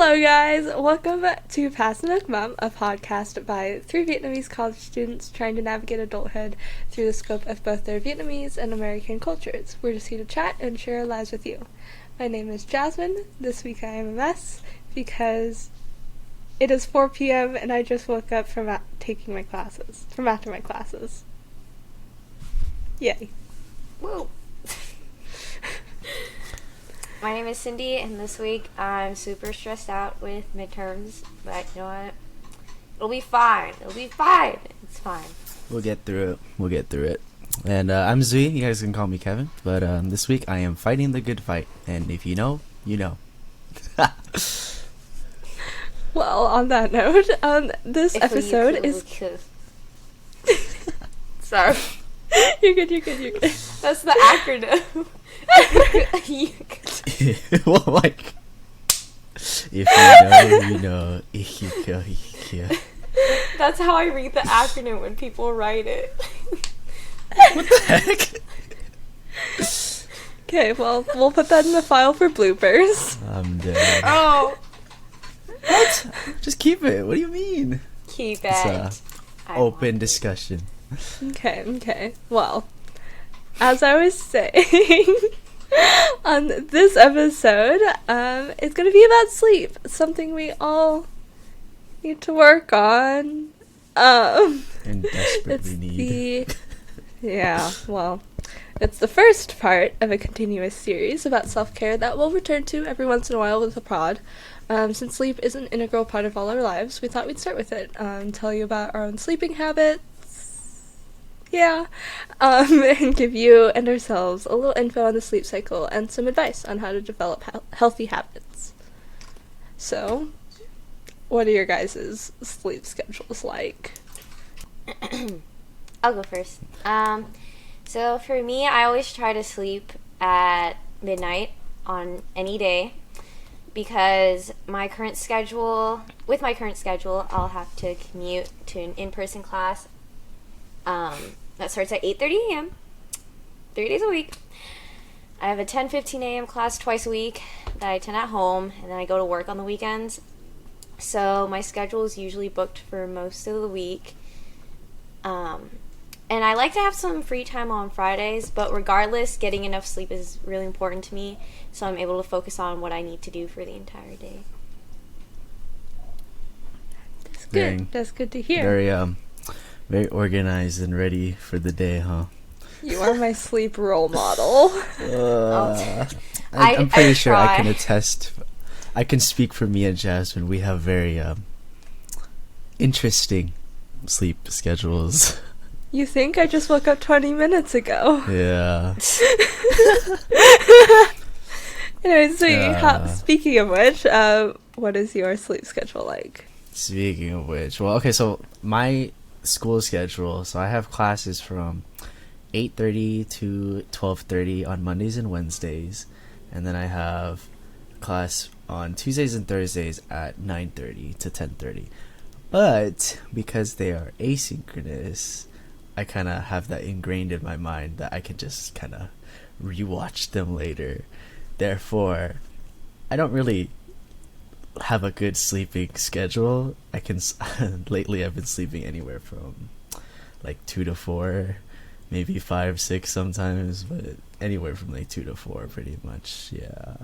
Hello guys, welcome to Passionate Mom, a podcast by three Vietnamese college students trying to navigate adulthood through the scope of both their Vietnamese and American cultures. We're just here to chat and share our lives with you. My name is Jasmine. This week I am a mess because it is 4 p.m. and I just woke up from after my classes. Yay. Whoa. My name is Cindy, and this week I'm super stressed out with midterms, but you know what? It'll be fine. It's fine. We'll get through it. And I'm Zui. You guys can call me Kevin. But this week I am fighting the good fight. And if you know, you know. Well, on that note, this episode is... Sorry. You're good. That's the acronym. Well, like, if you know, you know. If you go, you go. That's how I read the acronym when people write it. What the heck? Okay, well, we'll put that in the file for bloopers. I'm dead. Oh. What? Just keep it. What do you mean? Keep It's it. open discussion. Okay. Well, as I was saying, on this episode, it's going to be about sleep. Something we all need to work on. And desperately need. It's the first part of a continuous series about self-care that we'll return to every once in a while with a pod. Since sleep is an integral part of all our lives, we thought we'd start with it. Tell you about our own sleeping habits. And give you and ourselves a little info on the sleep cycle and some advice on how to develop healthy habits. So, what are your guys' sleep schedules like? I'll go first. So for me, I always try to sleep at midnight on any day because with my current schedule, I'll have to commute to an in-person class that starts at 8:30 a.m. 3 days a week. I have a 10:15 a.m. class twice a week that I attend at home, and then I go to work on the weekends. So my schedule is usually booked for most of the week. And I like to have some free time on Fridays, but regardless, getting enough sleep is really important to me, so I'm able to focus on what I need to do for the entire day. That's good. That's good to hear. Very organized and ready for the day, huh? You are my sleep role model. I'm pretty sure I can attest. I can speak for me and Jasmine. We have very interesting sleep schedules. You think I just woke up 20 minutes ago? Yeah. Anyway, so speaking of which, what is your sleep schedule like? Speaking of which, well, okay, so my school schedule, so I have classes from 8:30 to 12:30 on Mondays and Wednesdays, and then I have class on Tuesdays and Thursdays at 9:30 to 10:30. But because they are asynchronous, I kind of have that ingrained in my mind that I can just kind of rewatch them later. Therefore, I don't really have a good sleeping schedule. Lately I've been sleeping anywhere from like 2 to 4, maybe 5, 6 sometimes, but anywhere from like 2 to 4 pretty much. Yeah.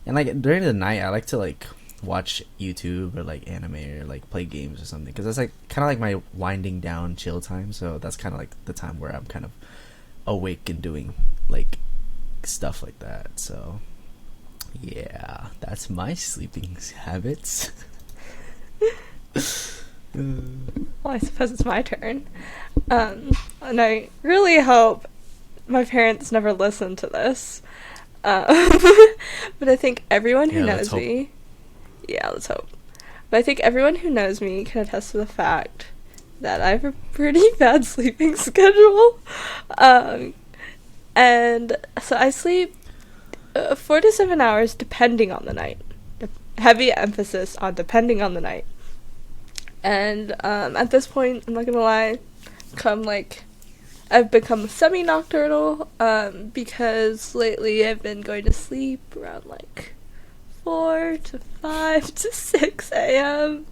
And like during the night I like to like watch YouTube or like anime or like play games or something, because that's like kind of like my winding down chill time. So that's kind of like the time where I'm kind of awake and doing like stuff like that. So yeah, that's my sleeping habits. Well, I suppose it's my turn. And I really hope my parents never listen to this. But I think everyone who knows me... Yeah, let's hope. But I think everyone who knows me can attest to the fact that I have a pretty bad sleeping schedule. And so I sleep 4 to 7 hours depending on the night. Heavy emphasis on depending on the night. And at this point, I'm not gonna lie, I've become semi-nocturnal because lately I've been going to sleep around 4 to 5 to 6 a.m.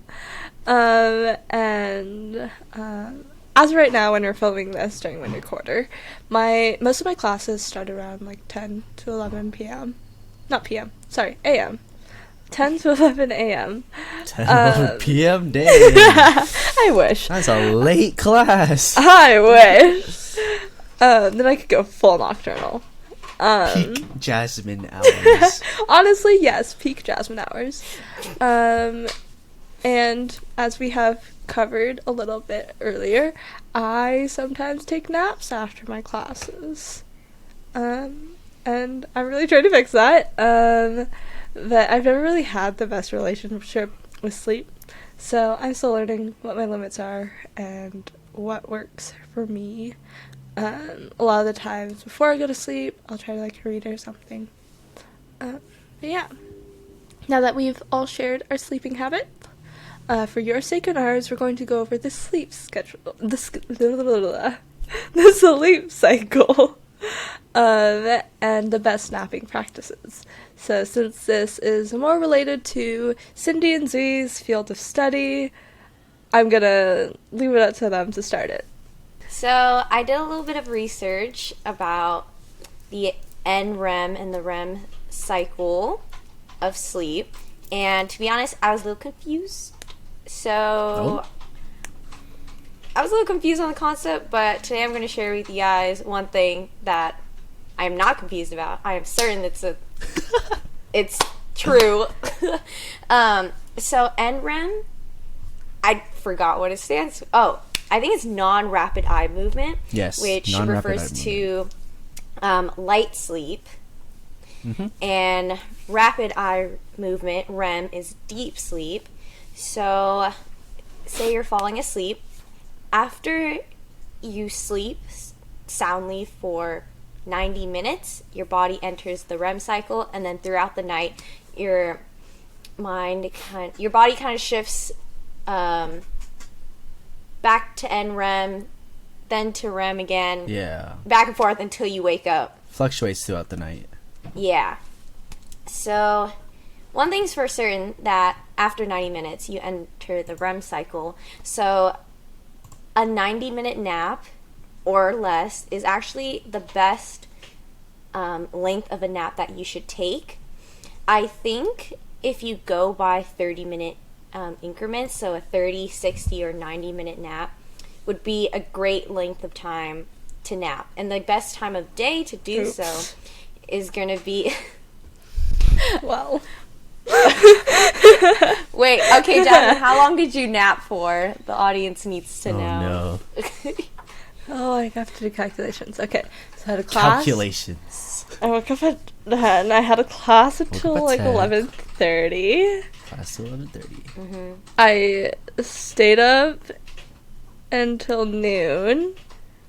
As of right now, when we're filming this during winter quarter, most of my classes start around like 10 to 11 p.m. Not p.m. Sorry, a.m. 10 to 11 a.m. 10 11 p.m. Day. I wish. That's a late class. I wish. Then I could go full nocturnal. Peak Jasmine hours. Honestly, yes, peak Jasmine hours. And as we have covered a little bit earlier, I sometimes take naps after my classes. And I'm really trying to fix that. But I've never really had the best relationship with sleep. So I'm still learning what my limits are and what works for me. A lot of the times before I go to sleep, I'll try to like read or something. But yeah. Now that we've all shared our sleeping habit, for your sake and ours, we're going to go over the sleep schedule, the sleep cycle, and the best napping practices. So since this is more related to Cindy and Z's field of study, I'm gonna leave it up to them to start it. So I did a little bit of research about the NREM and the REM cycle of sleep, and to be honest, I was a little confused. So I was a little confused on the concept, but today I'm going to share with you guys one thing that I am not confused about. I am certain it's true. So NREM, I forgot what it stands for. Oh, I think it's non-rapid eye movement. Yes, which non-rapid refers eye to light sleep. Mm-hmm. And rapid eye movement, REM, is deep sleep. So, say you're falling asleep. After you sleep soundly for 90 minutes, your body enters the REM cycle, and then throughout the night, your body kind of shifts back to NREM, then to REM again. Yeah. Back and forth until you wake up. Fluctuates throughout the night. Yeah. So, one thing's for certain, that after 90 minutes, you enter the REM cycle. So, a 90-minute nap or less is actually the best length of a nap that you should take. I think if you go by 30-minute increments, so a 30, 60, or 90-minute nap would be a great length of time to nap. And the best time of day to do so is going to be... Wow. Wait, okay, Jasmine, how long did you nap for? The audience needs to know. No. Oh, I have to do calculations. Okay, so I had a class. Calculations. I woke up at 10. I had a class until like 11:30. Class till 11:30. Mm-hmm. I stayed up until noon.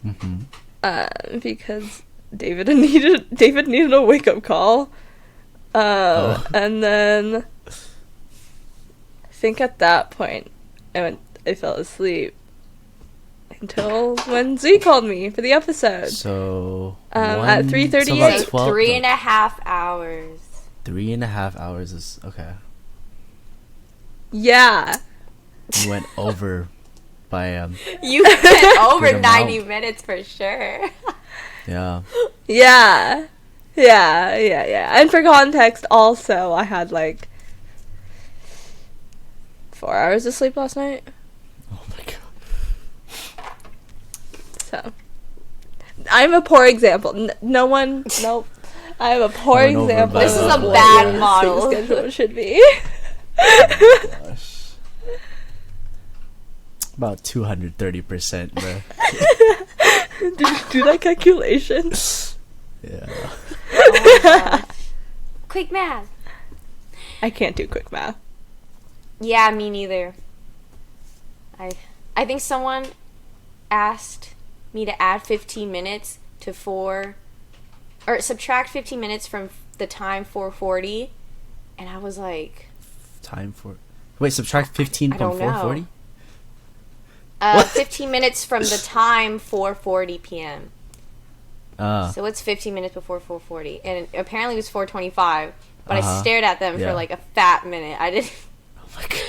Mm-hmm. Because David needed a wake up call. And then I think at that point I fell asleep until when Z called me for the episode. So at 3:38. So 3.5 hours. 3.5 hours is okay. Yeah. You went over by You went over Good 90 amount. minutes for sure. Yeah. Yeah. And for context, also, I had like 4 hours of sleep last night. Oh my god. So, I'm a poor example. Nope. I am a poor Going over example. by This is about a what bad your model. Sleep schedule should be. Gosh. About 230%, bro. Did you do that calculation? Yeah. Oh my gosh. Quick math. I can't do quick math. Yeah, me neither. I think someone asked me to add 15 minutes to 4, or subtract 15 minutes from the time 4:40, and I was like, Time for... Wait, subtract 15 I from don't know. 440? 15 minutes from the time 4:40 p.m. So it's 15 minutes before 4:40, and apparently it was 4:25. But I stared at them for like a fat minute. I didn't. Oh my god.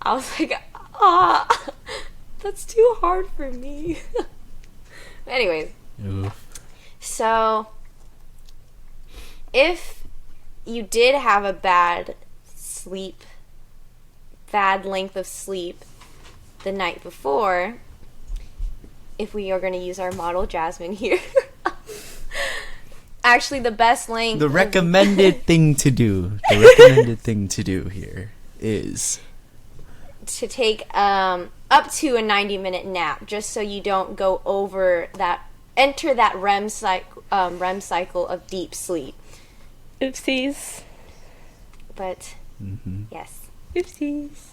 I was like, that's too hard for me. Anyways, Oof. so if you did have a bad length of sleep the night before, if we are going to use our model Jasmine here, actually the best length. The recommended thing to do. The recommended thing to do here is to take up to a 90-minute nap, just so you don't go over that, enter that REM cycle of deep sleep. Oopsies. But yes. Oopsies.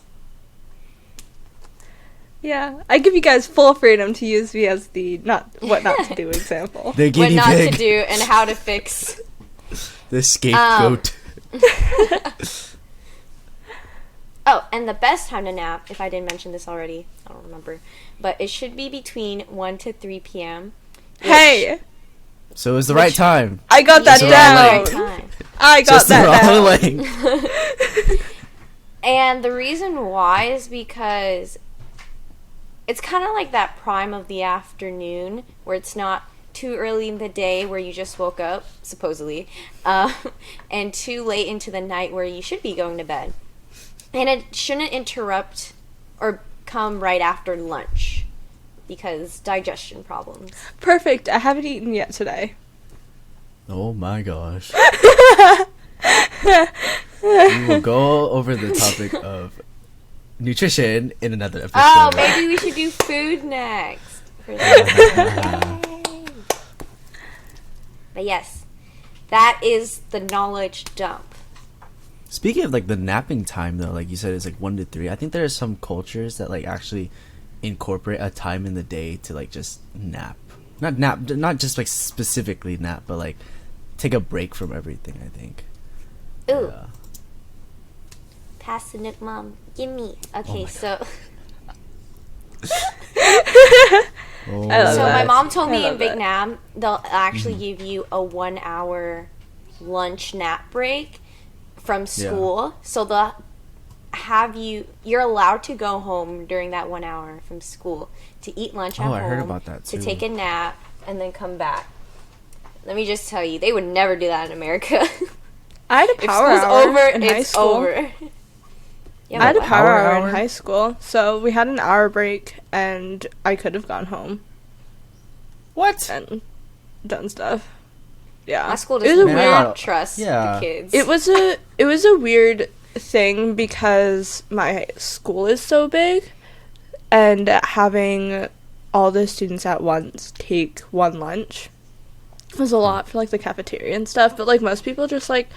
Yeah, I give you guys full freedom to use me as the what not to do example. the What guinea not pig. to do and how to fix. The scapegoat. Oh, and the best time to nap, if I didn't mention this already, I don't remember, but it should be between 1 to 3 p.m. Hey, So it was the right time. I got that So down. Right time. I got Just the that wrong down. length. And the reason why is because it's kind of like that prime of the afternoon where it's not too early in the day where you just woke up, supposedly, and too late into the night where you should be going to bed. And it shouldn't interrupt or come right after lunch because digestion problems. Perfect. I haven't eaten yet today. Oh my gosh. We will go over the topic of nutrition in another episode. Oh, maybe we should do food next. For that. But yes, that is the knowledge dump. Speaking of like the napping time though, like you said, it's like 1 to 3. I think there are some cultures that like actually incorporate a time in the day to like just nap. Not just like specifically nap, but like take a break from everything, I think. Ooh. Yeah. Pass the nook, Mom. Give me. Okay, so Oh. I love so that. my mom told I me in love that. Vietnam they'll actually give you a 1 hour lunch nap break from school. So they'll have you're allowed to go home during that 1 hour from school to eat lunch at home. I heard about that to too. take a nap and then come back. Let me just tell you, they would never do that in America. I had a If power school's hour over, in high it's school. over. Yeah, I had a but what? power Power hour hour? in high school, so we had an hour break, and I could have gone home What? and done stuff. Yeah, My school it was does a Man, I weird. got- trust yeah. the kids. It was a weird thing because my school is so big, and having all the students at once take one lunch was a lot for like the cafeteria and stuff. But like most people just like,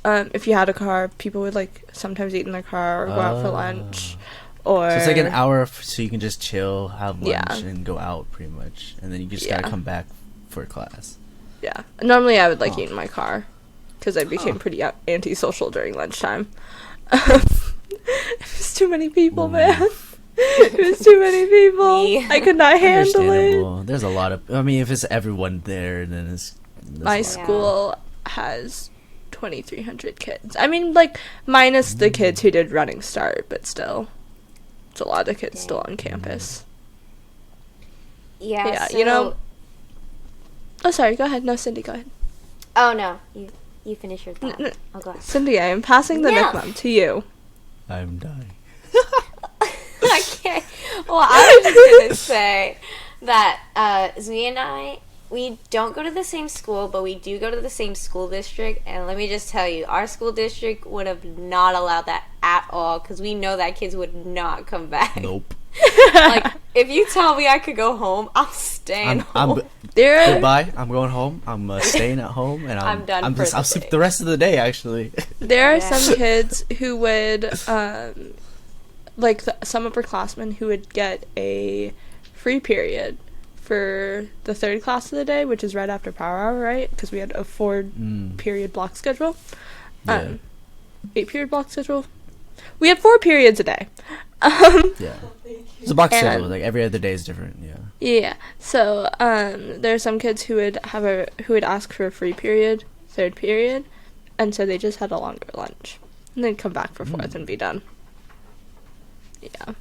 if you had a car, people would like sometimes eat in their car or go out for lunch. Or So it's like an hour so you can just chill, have lunch, Yeah. and go out pretty much. And then you just Yeah. gotta come back for class. Yeah. Normally I would like Huh. eat in my car because I became pretty antisocial during lunchtime. It was too many people, man. It was too many people. Me. I could not handle it. Understandable. There's a lot of... I mean, if it's everyone there, then it's... My that's a lot. school has 2,300 kids. I mean, like, minus the kids who did Running Start, but still. It's a lot of kids still on campus. yeah, Yeah, so, you know- Oh, sorry, go ahead. No, Cindy, go ahead. Oh no, you finish your thought. N- I'll go ahead. Cindy, I am passing the No. Nick Mom to you. I'm dying. I can't. Well, I was just gonna say that Zui and I, we don't go to the same school, but we do go to the same school district. And let me just tell you, our school district would have not allowed that at all because we know that kids would not come back. Nope. Like, if you tell me I could go home, I'm staying home. There are, Goodbye. I'm going home. I'm staying at home, and I'm done for the I'll sleep day. the rest of the day. Actually. there are Yeah. some kids who would, like some upperclassmen who would get a free period for the third class of the day, which is right after power hour, right? Because we had a 4-period block schedule. Yeah. 8-period block schedule. We had 4 periods a day. Yeah. It's a box And- schedule. Like every other day is different. Yeah. Yeah. So there are some kids who would ask for a free period, third period, and so they just had a longer lunch, and then come back for fourth and be done. Yeah.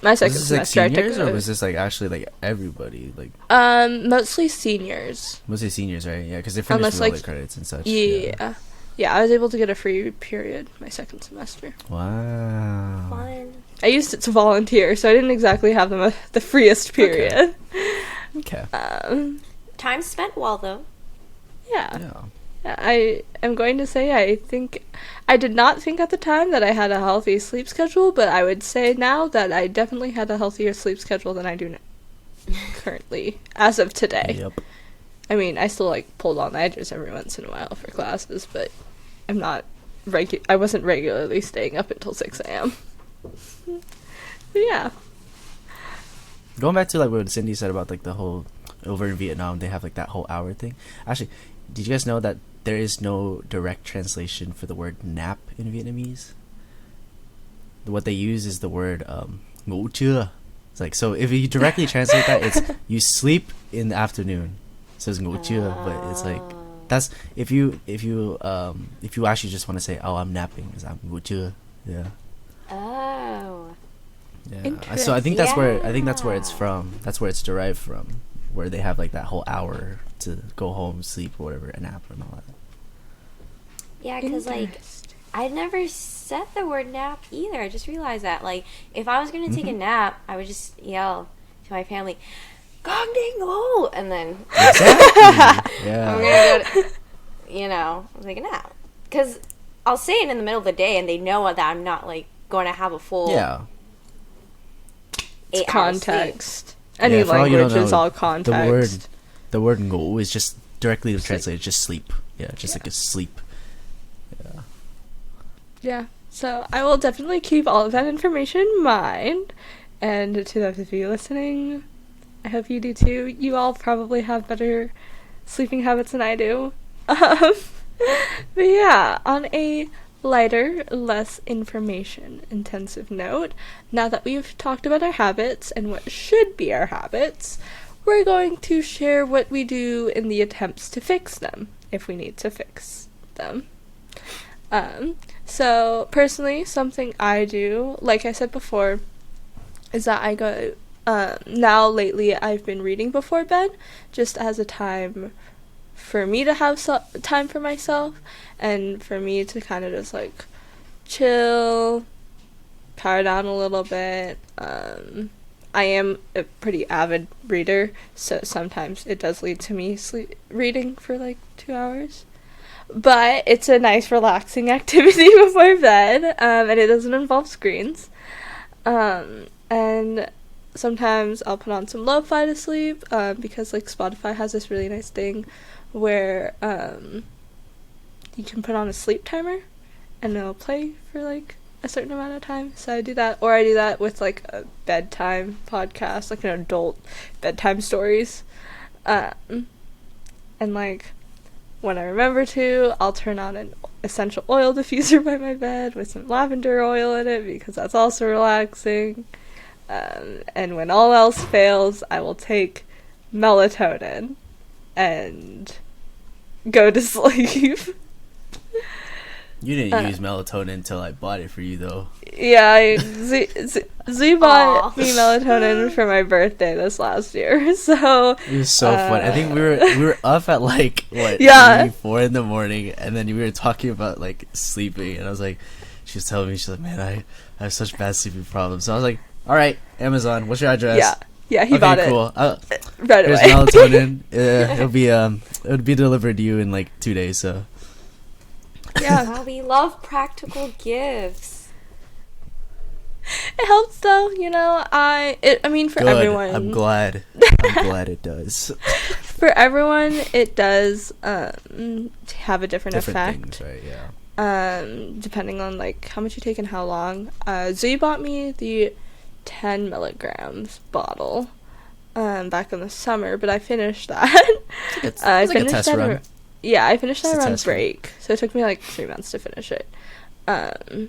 My second Was this like semester, I seniors, took or was this like actually like everybody? Like mostly seniors. mostly seniors, right? Yeah, because they finished Unless, with all like, their credits and such. Yeah. Yeah, I was able to get a free period my second semester. Wow. Fun. I used it to volunteer, so I didn't exactly have the freest period. Okay. Time spent well, though. Yeah. Yeah. I am going to say I did not think at the time that I had a healthy sleep schedule, but I would say now that I definitely had a healthier sleep schedule than I do currently, as of today. Yep. I mean, I still like pulled all nighters every once in a while for classes, but I'm not I wasn't regularly staying up until 6 a.m. But yeah. Going back to like what Cindy said about like the whole over in Vietnam, they have like that whole hour thing. Actually, did you guys know that there is no direct translation for the word nap in Vietnamese? What they use is the word ngủ trưa. It's like, so if you directly translate that, it's you sleep in the afternoon. It says ngủ trưa, but it's like that's if you actually just want to say, oh, I'm napping, it's ngủ trưa. Yeah. Oh. Yeah. So I think that's where it's from. That's where it's derived from, where they have like that whole hour to go home, sleep, or whatever, a nap and all that. Yeah, because, like, I'd never said the word nap either. I just realized that. Like, if I was going to take a nap, I would just yell to my family, "Gong ding go!" And then Exactly. Yeah. I'm going to go to, take a nap. Because I'll say it in the middle of the day, and they know that I'm not, like, going to have a full 8 hours sleep. Context. Any for all you don't language is know, all context. The word ngủ is just directly translated, just sleep. Yeah, just like a sleep. Yeah. Yeah. So I will definitely keep all of that information in mind. And to those of you listening, I hope you do too. You all probably have better sleeping habits than I do. But yeah, on a lighter, less information-intensive note, now that we've talked about our habits and what should be our habits, we're going to share what we do in the attempts to fix them, if we need to fix them. So, personally, something I do, like I said before, is that I go, now lately I've been reading before bed, just as a time for me to have time for myself, and for me to kind of just, like, chill, power down a little bit. I am a pretty avid reader, so sometimes it does lead to me reading for, like, 2 hours. But it's a nice, relaxing activity before bed, and it doesn't involve screens. And sometimes I'll put on some lo-fi to sleep, because, like, Spotify has this really nice thing where you can put on a sleep timer, and it'll play for, like, a certain amount of time. So I do that, or I do that with, like, a bedtime podcast, like an adult bedtime stories. And, like, when I remember to, I'll turn on an essential oil diffuser by my bed with some lavender oil in it, because that's also relaxing. And when all else fails, I will take melatonin and go to sleep. You didn't use melatonin until I bought it for you, though. Yeah, Z bought me melatonin for my birthday this last year, so... It was so fun. I think we were up at, like, what, Yeah. 3, 4 in the morning, and then we were talking about, like, sleeping, and I was like, she was telling me, she's like, man, I have such bad sleeping problems. So I was like, all right, Amazon, what's your address? Yeah, he bought cool. it right Here's away. melatonin. It'll be delivered to you in like 2 days. So Yeah, Wow, we love practical gifts. it helps though, you know. I mean, for good. everyone, I'm glad it does. for everyone, it does have a different effect. Things, right? Yeah. Depending on, like, how much you take and how long. Zoe bought me the 10 milligrams bottle back in the summer, but I finished that. It's I like a finished test that run. Yeah, I finished Just that a around test run. break, so it took me like 3 months to finish it. And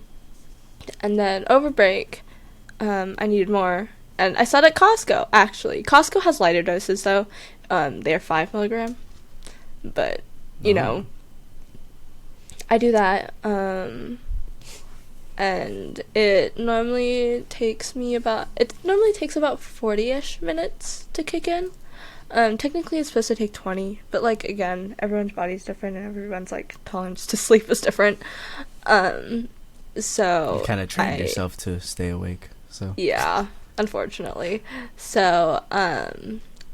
then over break, I needed more, And I saw it at Costco, actually. Costco has lighter doses, though. They're 5 milligram. But, you know, I do that. And it normally takes about 40-ish minutes to kick in. Technically it's supposed to take 20, but, like, again, everyone's body's different and everyone's, like, tolerance to sleep is different. So you kind of trained yourself to stay awake, so. Yeah, unfortunately. So,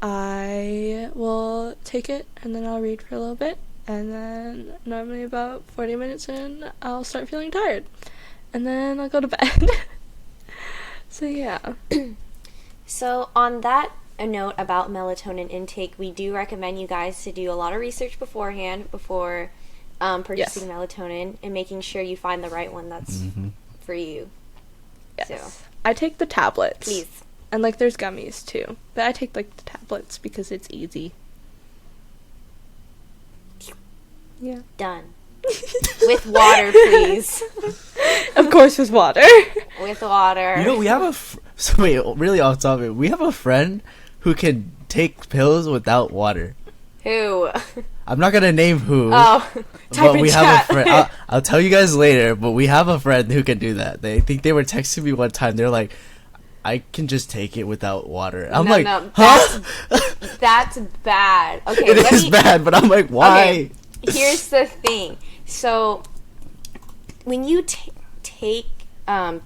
I will take it and then I'll read for a little bit, and then normally about 40 minutes in, I'll start feeling tired. And then I'll go to bed. So, yeah. So, on that note about melatonin intake, we do recommend you guys to do a lot of research beforehand before purchasing melatonin and making sure you find the right one that's for you. Yes. So. I take the tablets. Please. And, like, there's gummies, too. But I take, like, the tablets because it's easy. Yeah. Done. With water, please. Of course, with water. With water. You know, we have wait, really off topic. We have a friend who can take pills without water. Who? I'm not gonna name who. Oh, type but in we chat. have a friend. I'll tell you guys later. But we have a friend who can do that. They think they were texting me one time. They're like, "I can just take it without water." I'm like, "Huh?" That's bad. Okay, it is bad, but I'm like, why? Okay, here's the thing. So, when you take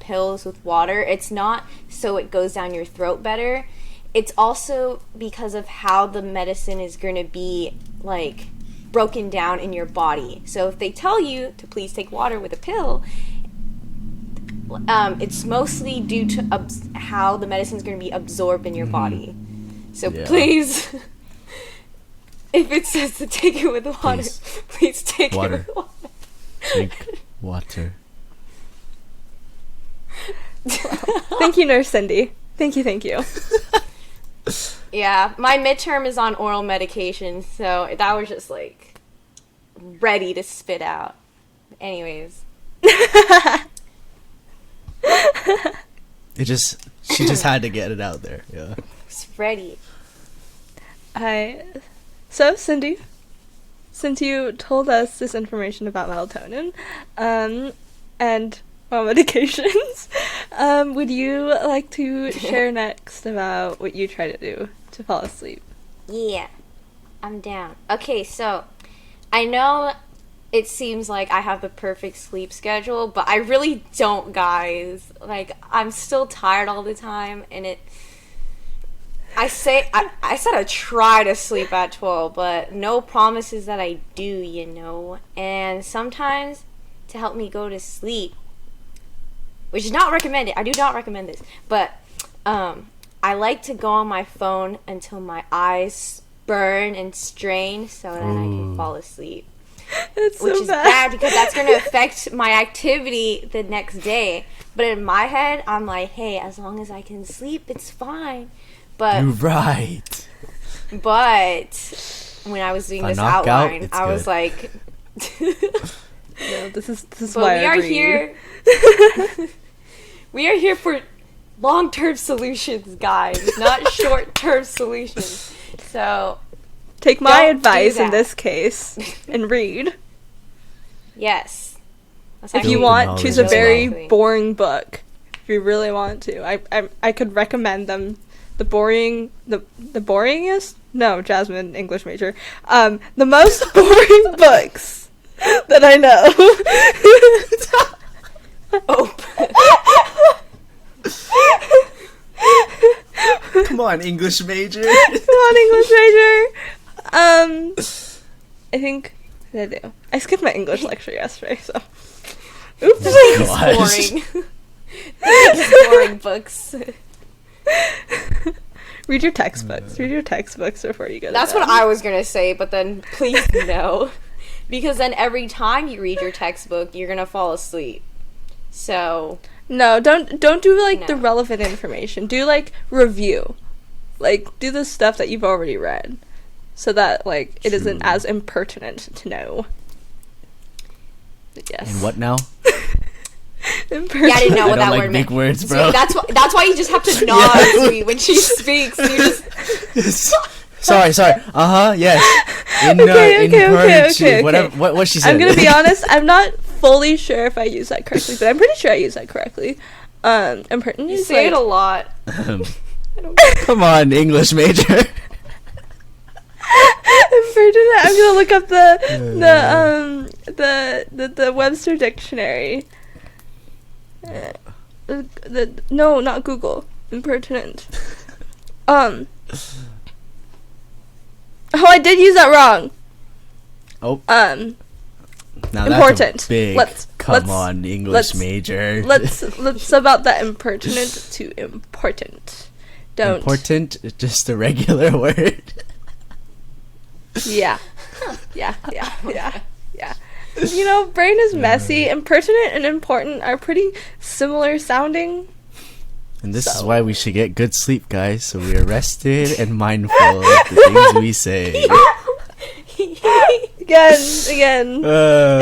pills with water, it's not so it goes down your throat better. It's also because of how the medicine is going to be, like, broken down in your body. So if they tell you to please take water with a pill, it's mostly due to how the medicine is going to be absorbed in your body. So please, if it says to take it with water, please take water. it with water. Drink water. Thank you, Nurse Cindy. Thank you. Yeah, my midterm is on oral medication, so that was just, like, ready to spit out. Anyways. She just had to get it out there. Yeah. It's ready. So, Cindy, since you told us this information about melatonin, and medications, would you like to share next about what you try to do to fall asleep? Yeah, I'm down. Okay, so I know it seems like I have the perfect sleep schedule, but I really don't, guys. Like, I'm still tired all the time, and I said I try to sleep at 12, but no promises that I do, you know. And sometimes, to help me go to sleep, which is not recommended, I do not recommend this, but I like to go on my phone until my eyes burn and strain so then I can fall asleep. That's so which is bad because that's going to affect my activity the next day. But in my head, I'm like, hey, as long as I can sleep, it's fine. But you're right. But when I was doing this outline, I was like, no, this is but why we I are agreed. here. We are here for long-term solutions, guys, not short-term solutions. So take my don't advice do in that. this case and read. Yes. If you want, choose a very boring book. If you really want to, I could recommend them. The boringest? No, Jasmine, English major. The most boring books that I know. Oh. Come on, English major. Come on, English major. I think I do. I skipped my English lecture yesterday, so. Oops. Boring. Boring books. Read your textbooks. Read your textbooks before you go to That's bed. what I was gonna say, but then please no. Because then every time you read your textbook, you're gonna fall asleep. So No, don't do like the No. relevant information. Do like review. Like do the stuff that you've already read. So that like it isn't True. as impertinent to know. But yes. And what now? Yeah, I didn't know I what don't that like word big meant. words, So bro. that's why you just have to nod to me when she speaks. You just Sorry. Yes. Okay. Whatever. What she said. I'm gonna be honest. I'm not fully sure if I use that correctly, but I'm pretty sure I use that correctly. Impertinent you is say it a like, lot. Come on, English major. impertinent. I'm gonna look up the Webster dictionary. No, not Google. Impertinent. Oh, I did use that wrong. Oh. Now important. That's a big, come on, English major. Let's about that impertinent to important. Don't. Important, just a regular word. Yeah. You know, brain is messy. Impertinent and important are pretty similar sounding. And this is why we should get good sleep, guys, so we are rested and mindful of the things we say. Again.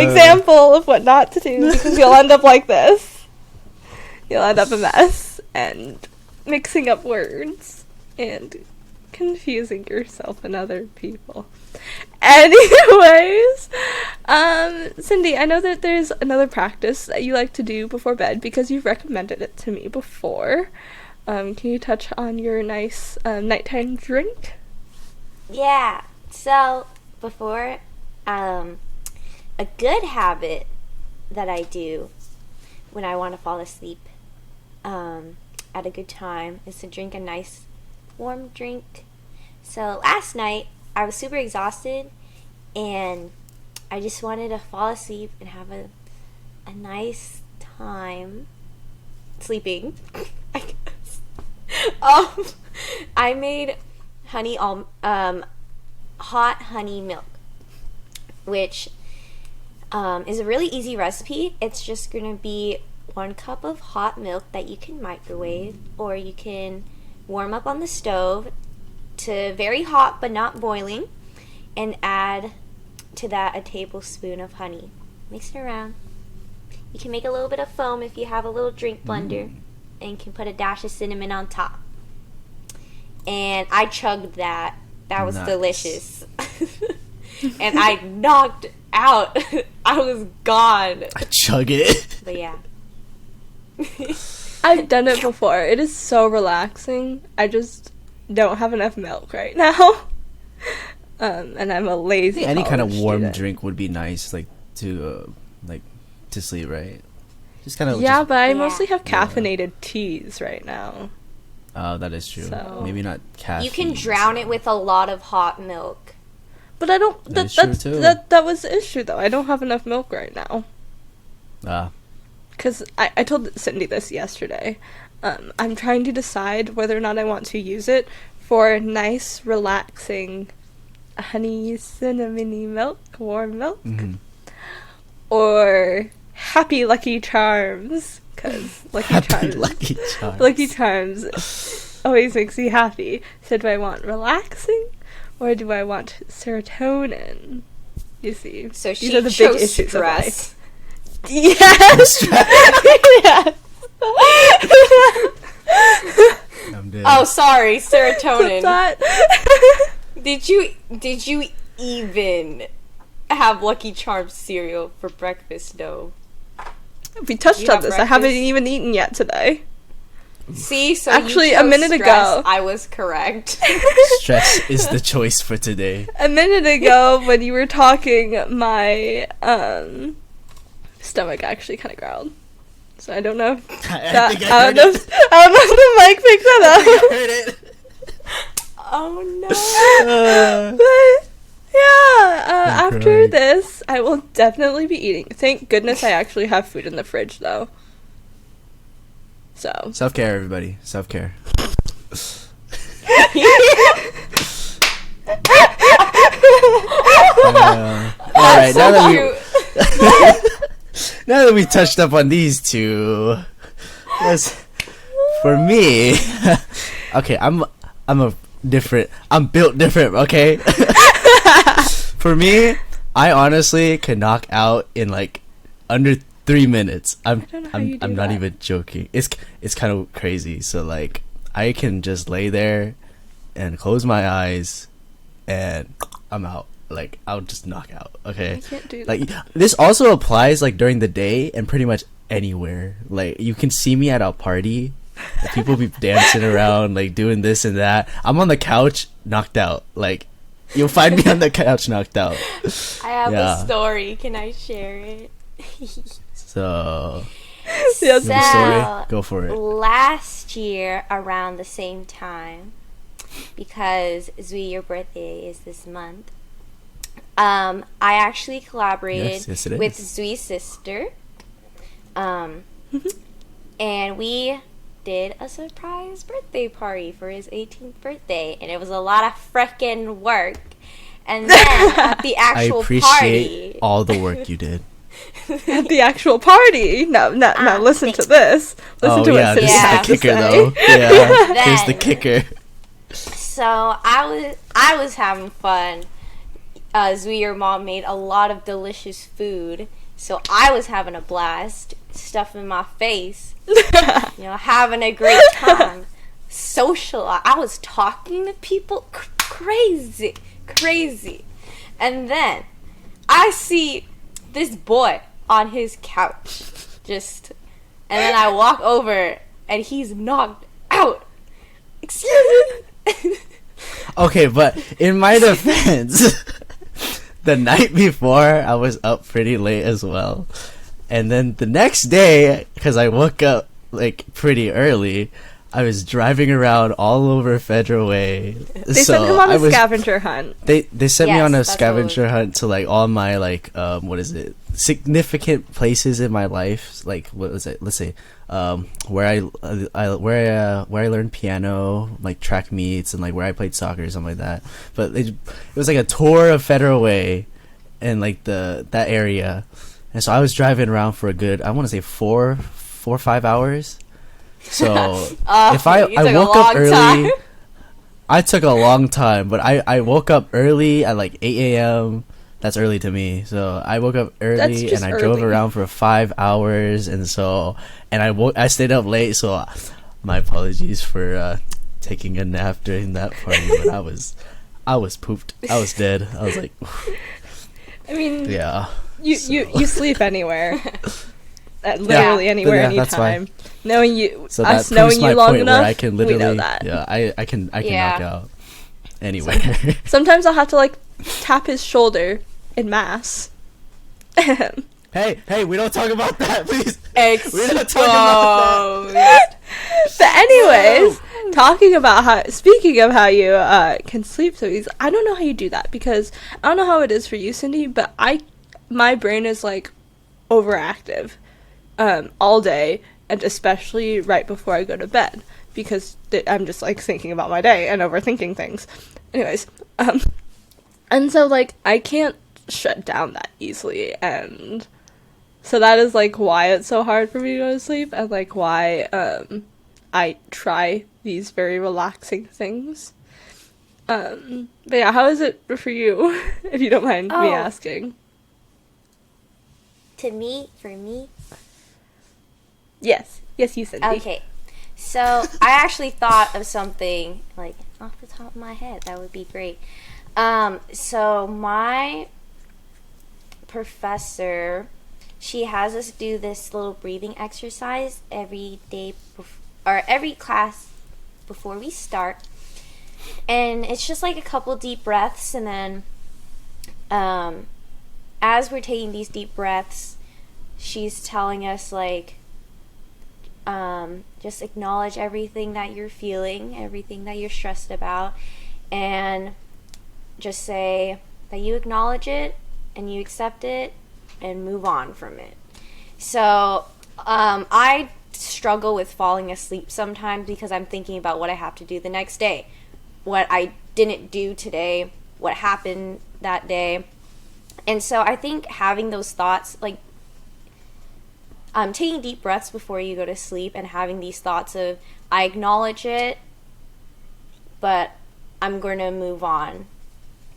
Example of what not to do, because you'll end up like this. You'll end up a mess and mixing up words and confusing yourself and other people. Anyways, Cindy, I know that there's another practice that you like to do before bed because you've recommended it to me before. Can you touch on your nice nighttime drink? Yeah. So before, a good habit that I do when I want to fall asleep at a good time is to drink a nice warm drink. So last night I was super exhausted and I just wanted to fall asleep and have a nice time sleeping. I guess. I made hot honey milk, which is a really easy recipe. It's just gonna be 1 cup of hot milk that you can microwave, or you can warm up on the stove to very hot but not boiling, and add to that a tablespoon of honey. Mix it around. You can make a little bit of foam if you have a little drink blender, and you can put a dash of cinnamon on top. And I chugged that. That was delicious. And I knocked out. I was gone. I chug it. But yeah. I've done it before. It is so relaxing. I just don't have enough milk right now. And I'm a lazy Any kind of college warm student. drink would be nice, to sleep, right? Just kind of. Yeah, but I Yeah. mostly have caffeinated teas right now. Oh, that is true. So- Maybe not caffeine. You can drown it with a lot of hot milk. But I don't. That is true, too. That was the issue though. I don't have enough milk right now. Because I told Cindy this yesterday. I'm trying to decide whether or not I want to use it for nice, relaxing, honey, cinnamony milk, warm milk, or happy Lucky Charms. Because Lucky Charms always makes me happy. So do I want relaxing, or do I want serotonin? You see, So these are the chose big issues of life. stress. Yes. Yes. I'm dead. Oh, sorry, serotonin. That. Did you even have Lucky Charms cereal for breakfast? No. We touched You on have this. I haven't breakfast? even eaten yet today. See, so Actually, you a chose minute stress. ago. I was correct. Stress is the choice for today. A minute ago, when you were talking, my stomach actually kind of growled. So I don't know. I That, think I I don't know. I don't know if the mic picked that up. heard it. Oh no. But yeah, I'm after crying. this, I will definitely be eating. Thank goodness I actually have food in the fridge, though. So. Self-care, everybody. Self-care. All right, now that we touched up on these two, for me, okay, I'm built different, okay? For me, I honestly can knock out in like under 3 minutes. I'm don't know how you do I'm not that. even joking. It's kind of crazy. So like I can just lay there and close my eyes and I'm out. Like I'll just knock out. Okay. I can't do that. Like this also applies like during the day and pretty much anywhere. Like you can see me at a party. People be dancing around, like doing this and that. I'm on the couch, knocked out. Like you'll find me on the couch, knocked out. I have Yeah. a story. Can I share it? So Yes. the story, go for it. Last year, around the same time, because Zui, your birthday is this month, I actually collaborated Yes, it with is. Zui's sister, and we did a surprise birthday party for his 18th birthday, and it was a lot of frickin' work. And then at the I actual appreciate party, all the work you did. At the actual party. No, listen to this. Listen to what this Cindy is has the to kicker say. though. Yeah, here's the Then- kicker. So I was having fun. Zui, your mom made a lot of delicious food, so I was having a blast, stuffing my face, having a great time. Social. I was talking to people, crazy, and then I see this boy on his couch, and then I walk over and he's knocked out. Excuse me. Okay, but in my defense, the night before I was up pretty late as well, and then the next day, because I woke up like pretty early, I was driving around all over Federal Way. They sent him on a scavenger hunt. They sent me Yes, on a that's scavenger hunt to like all my like what is it, significant places in my life, like what was it, let's say where I learned piano, like track meets, and like where I played soccer or something like that. But it was like a tour of Federal Way and like that area, and so I was driving around for a good, I want to say 4 or 5 hours. So if I you took a woke up long early, time. I took a long time, but I woke up early at like 8 a.m. That's early to me. So I woke up That's early just and I drove early. around for 5 hours, and I stayed up late. So my apologies for taking a nap during that party, but I was pooped. I was dead. I was like, I mean, yeah. you sleep anywhere. Literally anywhere, But yeah, that's why. anytime. Knowing you, So us that knowing proves my you long point enough, where I can literally, we know that. yeah, I can Yeah. knock out anywhere. Sometimes I'll have to like tap his shoulder in mass. Hey, we don't talk about that, please. Exposed. We don't talk about that. But anyways, speaking of how you can sleep so easily, I don't know how you do that, because I don't know how it is for you, Cindy, but my brain is like overactive all day, and especially right before I go to bed, because I'm just like thinking about my day and overthinking things. Anyways, and so like I can't shut down that easily, and so that is like why it's so hard for me to go to sleep, and like why I try these very relaxing things. But yeah, how is it for you, if you don't mind me Oh. asking? For me. Yes, you, Cindy. Okay. So I actually thought of something like off the top of my head. That would be great. So my professor, she has us do this little breathing exercise every day or every class before we start, and it's just like a couple deep breaths, and then as we're taking these deep breaths, she's telling us like just acknowledge everything that you're feeling, everything that you're stressed about, and just say that you acknowledge it and you accept it and move on from it. So I struggle with falling asleep sometimes because I'm thinking about what I have to do the next day, what I didn't do today, what happened that day. And so I think having those thoughts, like taking deep breaths before you go to sleep and having these thoughts of, I acknowledge it, but I'm going to move on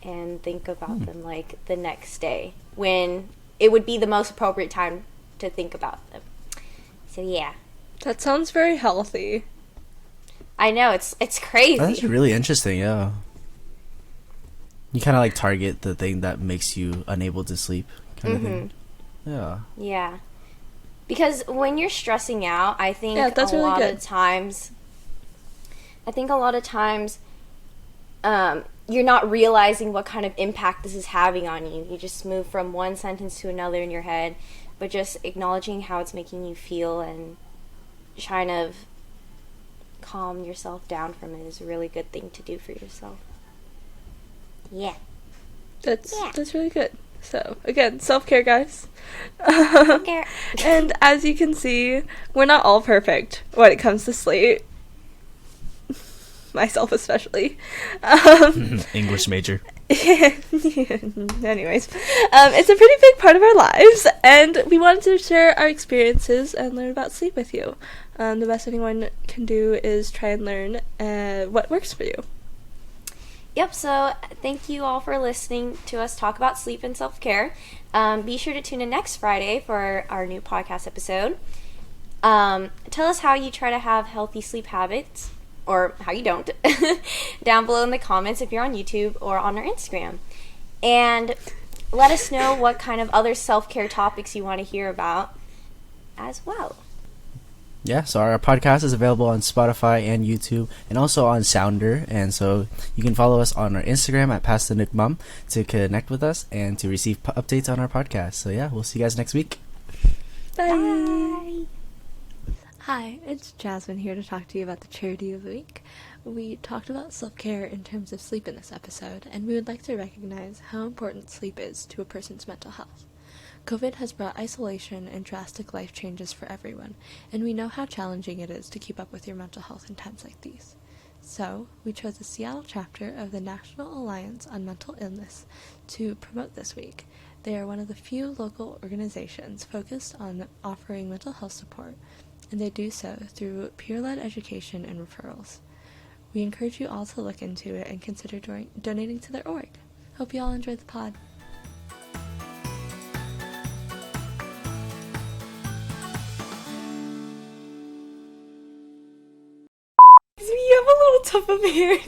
and think about them like the next day when it would be the most appropriate time to think about them. So yeah. That sounds very healthy. I know, it's crazy. That's really interesting, yeah. You kind of like target the thing that makes you unable to sleep kind of thing. Yeah. Yeah. Because when you're stressing out, I think a lot of times you're not realizing what kind of impact this is having on you. You just move from one sentence to another in your head, but just acknowledging how it's making you feel and trying to calm yourself down from it is a really good thing to do for yourself. Yeah. That's really good. So, again, self-care, guys. Self-care. And as you can see, we're not all perfect when it comes to sleep. Myself especially. English major. Anyways, it's a pretty big part of our lives, and we wanted to share our experiences and learn about sleep with you. The best anyone can do is try and learn what works for you. Yep, so thank you all for listening to us talk about sleep and self-care. Be sure to tune in next Friday for our new podcast episode. Tell us how you try to have healthy sleep habits, or how you don't, down below in the comments if you're on YouTube or on our Instagram. And let us know what kind of other self-care topics you want to hear about as well. Yeah, so our podcast is available on Spotify and YouTube and also on Sounder. And so you can follow us on our Instagram at @PastTheNookMom to connect with us and to receive updates on our podcast. So yeah, we'll see you guys next week. Bye. Bye. Hi, it's Jasmine here to talk to you about the charity of the week. We talked about self-care in terms of sleep in this episode, and we would like to recognize how important sleep is to a person's mental health. COVID has brought isolation and drastic life changes for everyone, and we know how challenging it is to keep up with your mental health in times like these. So, we chose the Seattle chapter of the National Alliance on Mental Illness to promote this week. They are one of the few local organizations focused on offering mental health support, and they do so through peer-led education and referrals. We encourage you all to look into it and consider donating to their org. Hope you all enjoyed the pod. You have a little tuft of hair.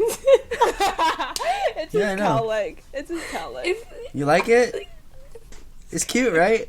It's his cow leg. It's his cow leg. You like it? It's cute, right?